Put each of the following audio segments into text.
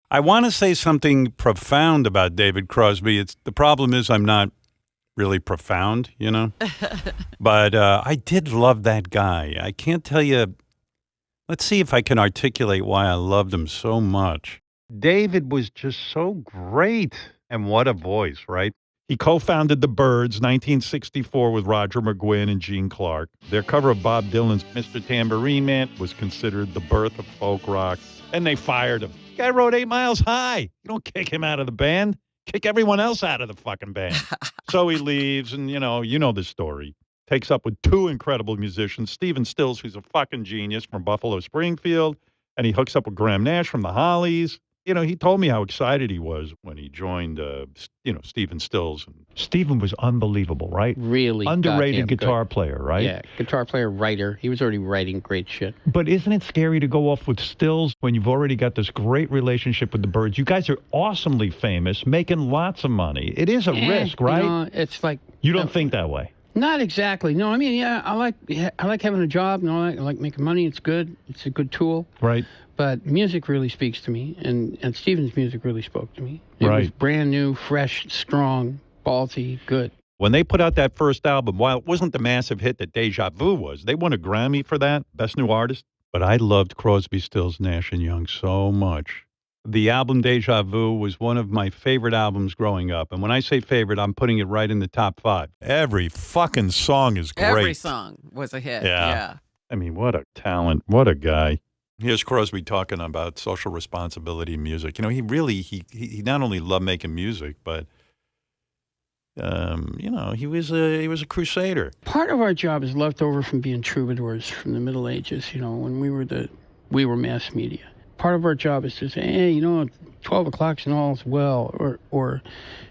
I want to say something profound about David Crosby. The problem is I'm not really profound, you know? But I did love that guy. I can't tell you. Let's see if I can articulate why I loved him so much. David was just so great. And what a voice, right? He co-founded the Byrds, 1964, with Roger McGuinn and Gene Clark. Their cover of Bob Dylan's Mr. Tambourine Man was considered the birth of folk rock, and they fired him. Guy wrote 8 Miles High. You don't kick him out of the band. Kick everyone else out of the fucking band. So he leaves, and you know the story. Takes up with 2 incredible musicians, Stephen Stills, who's a fucking genius from Buffalo Springfield, and he hooks up with Graham Nash from the Hollies. You know, he told me how excited he was when he joined, Stephen Stills. Stephen was unbelievable, right? Really underrated guitar good. player, right? Yeah, guitar player, writer. He was already writing great shit. But isn't it scary to go off with Stills when you've already got this great relationship with the Byrds? You guys are awesomely famous, making lots of money. It is a risk, right? You know, it's like you don't think that way. Not exactly. No, I mean, yeah, I like having a job. No, I like making money. It's good. It's a good tool. Right. But music really speaks to me, and Stephen's music really spoke to me. It was brand new, fresh, strong, ballsy, good. When they put out that first album, while it wasn't the massive hit that Deja Vu was, they won a Grammy for that, Best New Artist. But I loved Crosby, Stills, Nash & Young so much. The album Deja Vu was one of my favorite albums growing up. And when I say favorite, I'm putting it right in the top 5. Every fucking song is great. Every song was a hit, yeah. I mean, what a talent. What a guy. Here's Crosby talking about social responsibility in music. You know, he really, he not only loved making music, but, he was a crusader. Part of our job is left over from being troubadours from the Middle Ages, when we were mass media. Part of our job is to say, hey, 12 o'clock's and all's well, or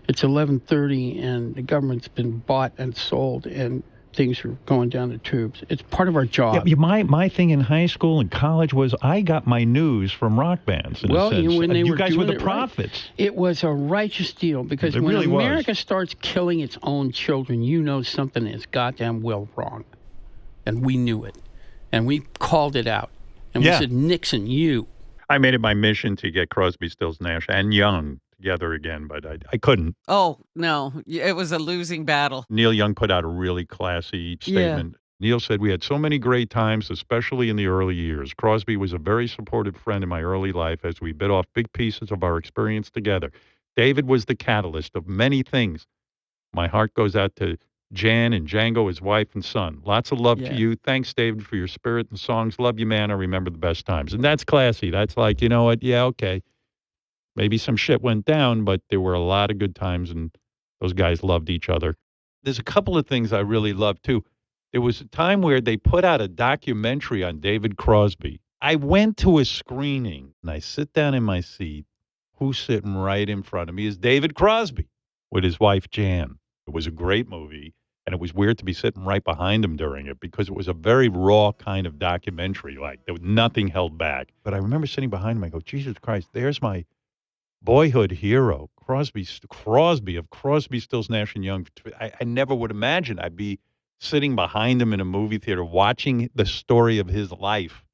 it's 11:30 and the government's been bought and sold and things are going down the tubes. It's part of our job. Yeah, my thing in high school and college was I got my news from rock bands. In a sense. When you guys were the prophets. Right, it was a righteous deal because when really America starts killing its own children, something is goddamn well wrong. And we knew it. And we called it out. And we said, Nixon, you. I made it my mission to get Crosby, Stills, Nash, and Young together again, but I couldn't. Oh, no. It was a losing battle. Neil Young put out a really classy statement. Yeah. Neil said, we had so many great times, especially in the early years. Crosby was a very supportive friend in my early life as we bit off big pieces of our experience together. David was the catalyst of many things. My heart goes out to Jan and Django, his wife and son. Lots of love to you. Thanks, David, for your spirit and songs. Love you, man. I remember the best times. And that's classy. That's like, you know what? Yeah, okay. Maybe some shit went down, but there were a lot of good times, and those guys loved each other. There's a couple of things I really loved, too. There was a time where they put out a documentary on David Crosby. I went to a screening, and I sit down in my seat. Who's sitting right in front of me is David Crosby with his wife, Jan. It was a great movie, and it was weird to be sitting right behind him during it because it was a very raw kind of documentary. Like, there was nothing held back. But I remember sitting behind him, I go, Jesus Christ, there's my boyhood hero, Crosby of Crosby, Stills, Nash & Young. I never would imagine I'd be sitting behind him in a movie theater watching the story of his life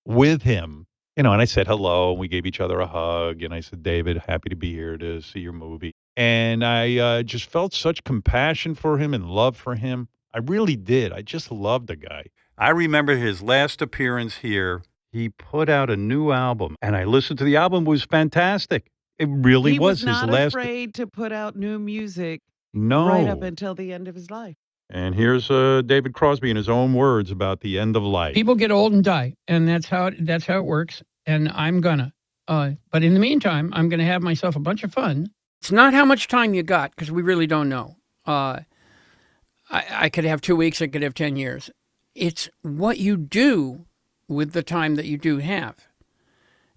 with him. And I said hello, and we gave each other a hug, and I said, David, happy to be here to see your movie. And I just felt such compassion for him and love for him. I really did. I just loved the guy. I remember his last appearance here. He put out a new album, and I listened to the album. It was fantastic. It really was his last. He was not afraid to put out new music right up until the end of his life. And here's David Crosby in his own words about the end of life. People get old and die, and that's how it works, and I'm gonna. But in the meantime, I'm going to have myself a bunch of fun. It's not how much time you got, because we really don't know. I could have 2 weeks, I could have 10 years. It's what you do with the time that you do have.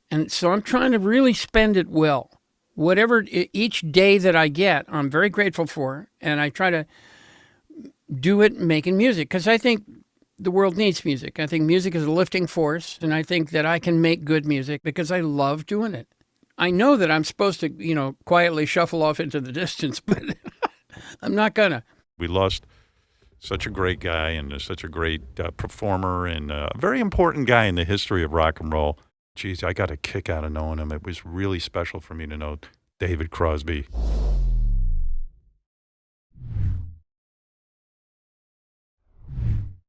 And so I'm trying to really spend it well. Whatever, each day that I get, I'm very grateful for, and I try to do it making music, because I think the world needs music. I think music is a lifting force, and I think that I can make good music because I love doing it. I know that I'm supposed to, quietly shuffle off into the distance, but I'm not gonna. We lost such a great guy and such a great performer and a very important guy in the history of rock and roll. Geez, I got a kick out of knowing him. It was really special for me to know David Crosby.